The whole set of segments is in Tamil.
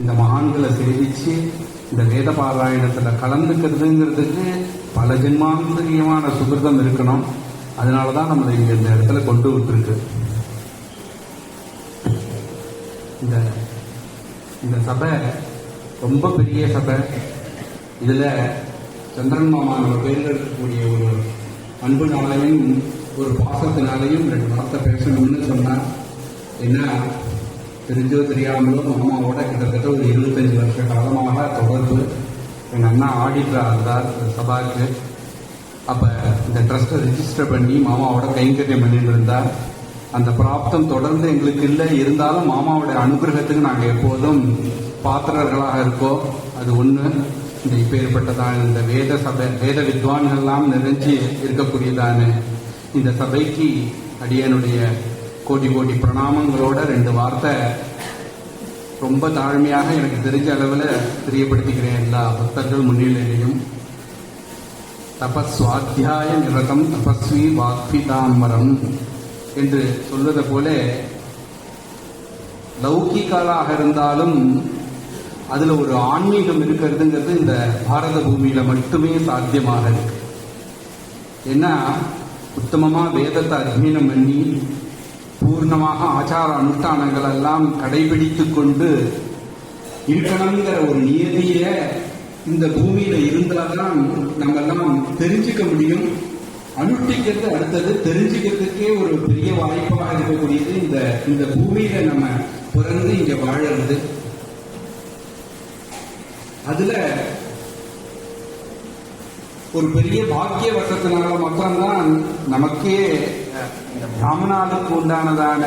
இந்த மகான்களை சேவிச்சு இந்த வேத பாராயணத்துல கலந்துக்கிறதுங்கிறதுக்கு பல ஜென்மாந்தரியமான சுகிருதம் இருக்கணும். அதனாலதான் நம்மளை இங்க இந்த இடத்துல கொண்டு விட்டுருக்கு. இந்த சபை ரொம்ப பெரிய சபை. இதுல சந்திரன் மாமா நம்ம பேரில் இருக்கக்கூடிய ஒரு அன்புனாலையும் ஒரு பாசத்தினாலையும் 2 வார்த்தை பேசணும்னு சொன்னா என்ன, தெரிஞ்சோ தெரியாமலோ மாமாவோட கிட்டத்தட்ட ஒரு 25 வருஷ காலமாக தொடர்பு. எங்கள் அண்ணா ஆடிட்டராக இருந்தார் சபாக்கு. அப்போ இந்த ட்ரஸ்ட்டை ரிஜிஸ்டர் பண்ணி மாமாவோட கைங்கரியம் பண்ணிட்டு இருந்தார். அந்த பிராப்தம் தொடர்ந்து எங்களுக்கு இல்லை. இருந்தாலும் மாமாவோட அனுகிரகத்துக்கு நாங்கள் எப்போதும் பாத்திரர்களாக இருக்கோம். அது ஒன்று. இந்த இப்போ ஏற்பட்டதான இந்த வேத சபை, வேத வித்வான்கள்லாம் நிறைஞ்சு இருக்கக்கூடியதான இந்த சபைக்கு அடியனுடைய கோடி கோடி பிரணாமங்களோட 2 வார்த்தை ரொம்ப தாழ்மையாக எனக்கு தெரிஞ்ச அளவில் தெரியப்படுத்திக்கிறேன் எல்லா பக்தர்கள் முன்னிலையிலையும். தபஸ்வாத்தியாய நிரதம் தபஸ்வி வாக்பிதாம்பரம் என்று சொல்வதை போல லௌகிகளாக இருந்தாலும் அதுல ஒரு ஆன்மீகம் இருக்கிறதுங்கிறது இந்த பாரத பூமியில மட்டுமே சாத்தியமாக இருக்கு. ஏன்னா உத்தமமா வேதத்தை அத்தியனம் பண்ணி பூர்ணமாக ஆச்சார அனுஷ்டானங்கள் எல்லாம் கடைபிடித்துக் கொண்டு இருக்கணுங்கிற ஒரு நியதிய இந்த பூமியில இருந்தால்தான் நம்ம எல்லாம் தெரிஞ்சுக்க முடியும். அனுஷ்டிக்கிறது அடுத்தது, தெரிஞ்சுக்கிறதுக்கே ஒரு பெரிய வாய்ப்பாக இருக்கக்கூடியது இந்த பூமியில நம்ம பிறந்து இங்க வாழறது. அதுல ஒரு பெரிய பாக்கிய வசத்தினால மட்டும்தான் நமக்கே இந்த பிராமணாளுக்கு உண்டானதான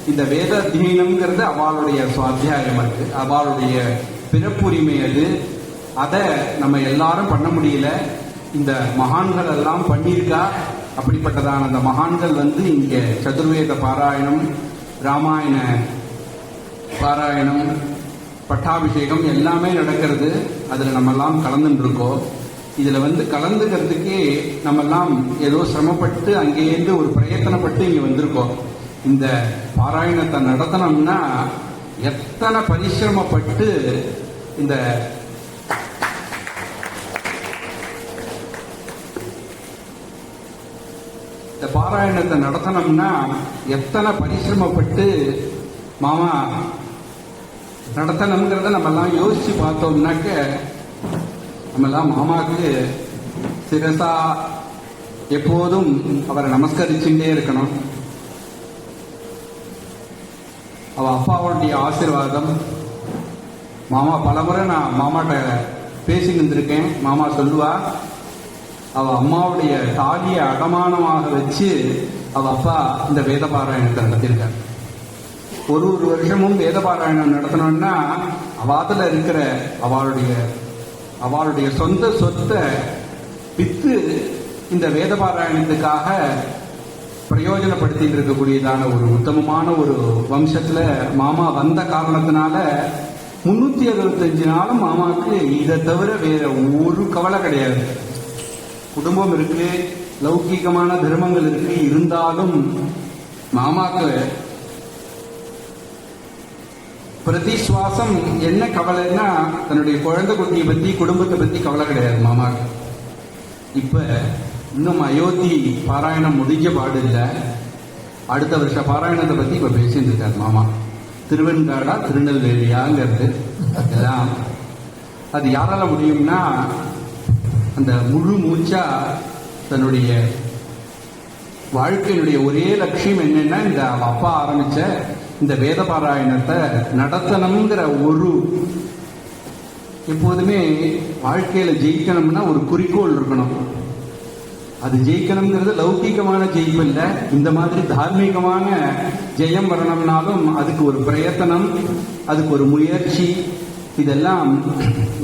இந்த வேத அத்தியனம்ங்கிறது அவளுடைய சுவாத்தியாயம். அது அவளுடைய பிறப்புரிமை. அது அதை நம்ம எல்லாரும் பண்ண முடியல. இந்த மகான்கள் எல்லாம் பண்ணியிருக்கா. அப்படிப்பட்டதான அந்த மகான்கள் இங்க சதுர்வேத பாராயணம், ராமாயண பாராயணம், பட்டாபிஷேகம் எல்லாமே நடக்கிறது. அதுல நம்ம எல்லாம் கலந்துட்டு இருக்கோம். இதுல கலந்துக்கிறதுக்கே நம்ம எல்லாம் ஏதோ சிரமப்பட்டு அங்கேருந்து ஒரு பிரயத்தனப்பட்டு இங்க வந்திருக்கோம். இந்த பாராயணத்தை நடத்தணும்னா எத்தனை பரிசிரமப்பட்டு இந்த பாராயணத்தை நடத்தணும்னா எத்தனை பரிசிரமப்பட்டு மாமா நடத்தணுங்கிறத நம்ம எல்லாம் யோசிச்சு பார்த்தோம்னாக்க நம்மெல்லாம் மாமாவுக்கு சிரசா எப்போதும் அவரை நமஸ்கரிச்சுட்டே இருக்கணும். அவ அப்பாவுடைய ஆசீர்வாதம். மாமா பலமுறை நான் மாமாட்ட பேசி நின்றிருக்கேன். மாமா சொல்லுவா, அவ அம்மாவுடைய தாலியை அடமானமாக வச்சு அவ அப்பா இந்த வேத பாராயணத்தை நடத்தியிருக்கார். ஒரு வருஷமும் வேத பாராயணம் நடத்தணும்னா அவாத்துல இருக்கிற அவளுடைய சொந்த சொத்தை வித்து இந்த வேத பாராயணத்துக்காக பிரயோஜனப்படுத்திட்டு இருக்கக்கூடியதான ஒரு உத்தமமான ஒரு வம்சத்துல மாமா வந்த காரணத்தினால 365 நாளும் மாமாவுக்கு இதை தவிர வேற ஒரு கவலை கிடையாது. குடும்பம் இருக்கு, லௌகீகமான தர்மங்கள் இருக்கு. இருந்தாலும் மாமாக்கு பிரதி சுவாசம் என்ன கவலைன்னா தன்னுடைய குழந்தை குட்டியை பத்தி, குடும்பத்தை பத்தி கவலை கிடையாது மாமாக்கு. இப்ப இன்னும் அயோத்தி பாராயணம் முடிஞ்ச பாடு இல்லை. அடுத்த வருஷ பாராயணத்தை பத்தி இப்ப பேசிட்டு இருக்காரு மாமா. திருவெண்காடா திருநெல்வேலியாங்கிறது அதெல்லாம் அது யாரால முடியும்னா அந்த முழு மூச்சா தன்னுடைய வாழ்க்கையினுடைய ஒரே லட்சியம் என்னன்னா இந்த அப்பா ஆரம்பிச்ச இந்த வேத பாராயணத்தை நடத்தணுங்கிற ஒரு, எப்போதுமே வாழ்க்கையில ஜெயிக்கணும்னா ஒரு குறிக்கோள் இருக்கணும். அது ஜெயிக்கணுங்கிறது லௌகிகமான ஜெயிப்பு இல்லை. இந்த மாதிரி தார்மீகமான ஜெயம் வரணும்னாலும் அதுக்கு ஒரு பிரயத்தனம், அதுக்கு ஒரு முயற்சி. இதெல்லாம்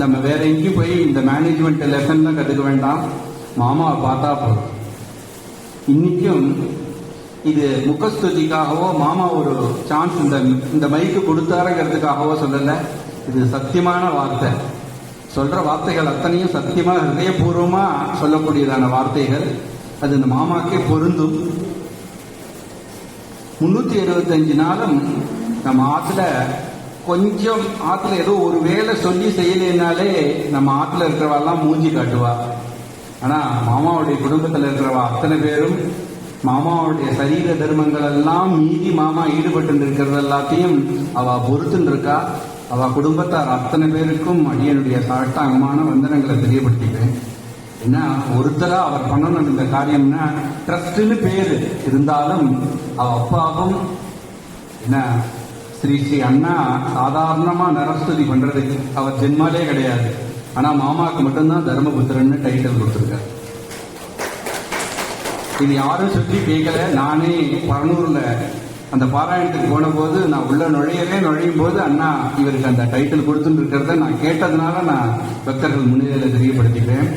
நம்ம வேற எங்கேயும் போய் இந்த மேனேஜ்மெண்ட் லெசன்லாம் கற்றுக்க வேண்டாம். மாமாவை பார்த்தா போதும். இன்னைக்கும் இது முகஸ்துதிக்காகவோ மாமா ஒரு சான்ஸ் இந்த மைக்கு கொடுத்தாருங்கிறதுக்காகவோ சொல்லல. இது சத்தியமான வார்த்தை. சொல்ற வார்த்தைகள் அத்தனையும் சத்தியமா ஹிருதயபூர்வமா சொல்லக்கூடியதான வார்த்தைகள். அது இந்த மாமாக்கே பொருந்தும். 365 நாளும் நம்ம ஆத்துல கொஞ்சம் ஆத்துல ஏதோ ஒரு வேலை சொல்லி செய்யலைனாலே நம்ம ஆத்துல இருக்கிறவாள்லாம் மூஞ்சி காட்டுவா. ஆனா மாமாவுடைய குடும்பத்துல இருக்கிறவா அத்தனை பேரும் மாமாவுடைய சரீர தர்மங்கள் எல்லாம் மீறி மாமா ஈடுபட்டு இருக்கிறது எல்லாத்தையும் அவ பொறுத்துன்னு இருக்கா. அவ குடும்பத்தார் அத்தனை பேருக்கும் அடியனுடைய சாஷ்டாங்கமான வந்தனங்களை தெரியப்படுத்திக்கிறேன். ஏன்னா ஒருத்தரா அவர் பண்ணணும் இந்த காரியம்னா ட்ரஸ்ட்னு பேரு இருந்தாலும் அவ அப்பாவும் என்ன ஸ்ரீ ஸ்ரீ அண்ணா சாதாரணமா நரஸ்துதி பண்றதுக்கு அவர் ஜென்மாலே கிடையாது. ஆனா மாமாவுக்கு மட்டும்தான் தர்மபுத்திரன்னு டைட்டில் கொடுத்துருக்காரு. இது யாரும் சொல்லி கேட்கல. நானே பரனூர்ல அந்த பாராயணத்துக்கு போன போது நான் உள்ள நுழையும் போது அண்ணா இவருக்கு அந்த டைட்டில் கொடுத்துட்டு இருக்கிறத நான் கேட்டதுனால நான் பக்தர்கள் முன்னிலையில தெரியப்படுத்திக்கிறேன்.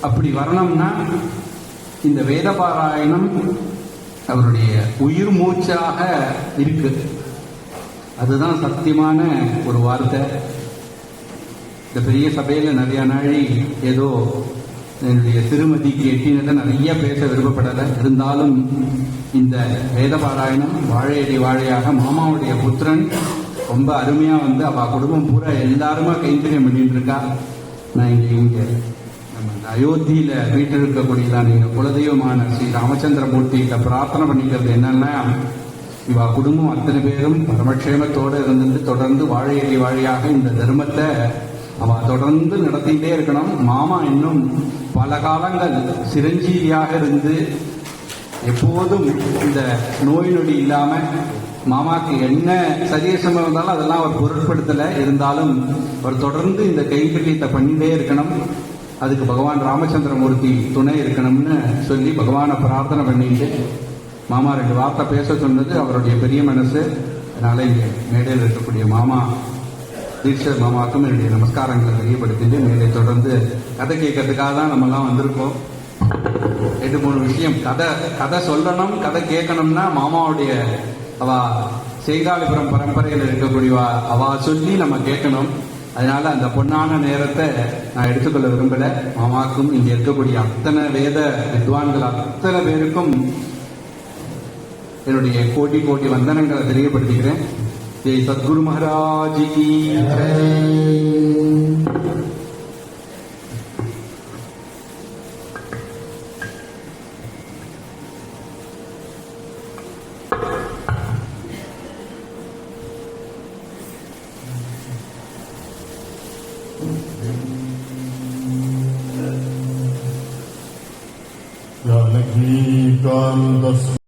அப்படி வரணும்னா இந்த வேத பாராயணம் அவருடைய உயிர் மூச்சாக இருக்கு. அதுதான் சத்தியமான ஒரு வார்த்தை. இந்த பெரிய சபையில நிறைய நாளி ஏதோ என்னுடைய திருமதிக்கு எட்டினதை நிறைய பேச விருப்பப்படலை. இருந்தாலும் இந்த வேத பாராயணம் வாழையடி வாழையாக மாமாவுடைய புத்திரன் ரொம்ப அருமையா வந்து அவ குடும்பம் பூரா எல்லாருமா கைங்கரியம் பண்ணிட்டு இருக்கா. நான் இங்க நம்ம அயோத்தியில வீட்டில் இருக்கக்கூடியதான் நீங்க குலதெய்வமான ஸ்ரீ ராமச்சந்திரமூர்த்திகிட்ட பிரார்த்தனை பண்ணிக்கிறது என்னன்னா, இவா குடும்பம் அத்தனை பேரும் பரமக்ஷேமத்தோடு இருந்துட்டு தொடர்ந்து வாழையடி வாழையாக இந்த தர்மத்தை அவ தொடர்ந்து நடத்திட்டே இருக்கணும். மாமா இன்னும் பல காலங்கள் சிரஞ்சீவியாக இருந்து எப்போதும் இந்த நோய் நொடி இல்லாம மாமாக்கு என்ன சரீரசமம் இருந்தாலும் அதெல்லாம் அவர் பொருட்படுத்தல. இருந்தாலும் அவர் தொடர்ந்து இந்த கைங்கரியத்தை பண்ணிட்டே இருக்கணும். அதுக்கு பகவான் ராமச்சந்திரமூர்த்தி துணை இருக்கணும்னு சொல்லி பகவானை பிரார்த்தனை பண்ணிட்டு மாமா 2 வார்த்தை பேச சொன்னது அவருடைய பெரிய மனசு. அதனால இங்க மேடையில் இருக்கக்கூடிய மாமா தீட்சர் மாமாவுக்கும் என்னுடைய நமஸ்காரங்களை தெரியப்படுத்திட்டு மேலே தொடர்ந்து கதை கேட்கறதுக்காக தான் நம்மெல்லாம் வந்திருக்கோம். 2-3 விஷயம் கதை சொல்லணும், கதை கேட்கணும்னா மாமாவுடைய அவ செய்காலிபுரம் பரம்பரையில் இருக்கக்கூடிய அவ சொல்லி நம்ம கேட்கணும். அதனால அந்த பொன்னான நேரத்தை நான் எடுத்துக்கொள்ள விரும்பல. மாமாவுக்கும் இங்க இருக்கக்கூடிய அத்தனை வேத வித்வான்கள் அத்தனை பேருக்கும் என்னுடைய கோடி கோடி வந்தனங்களை தெரியப்படுத்திக்கிறேன். ஜெய் சத்குரு மகாராஜ் கி ஜானகி காந்த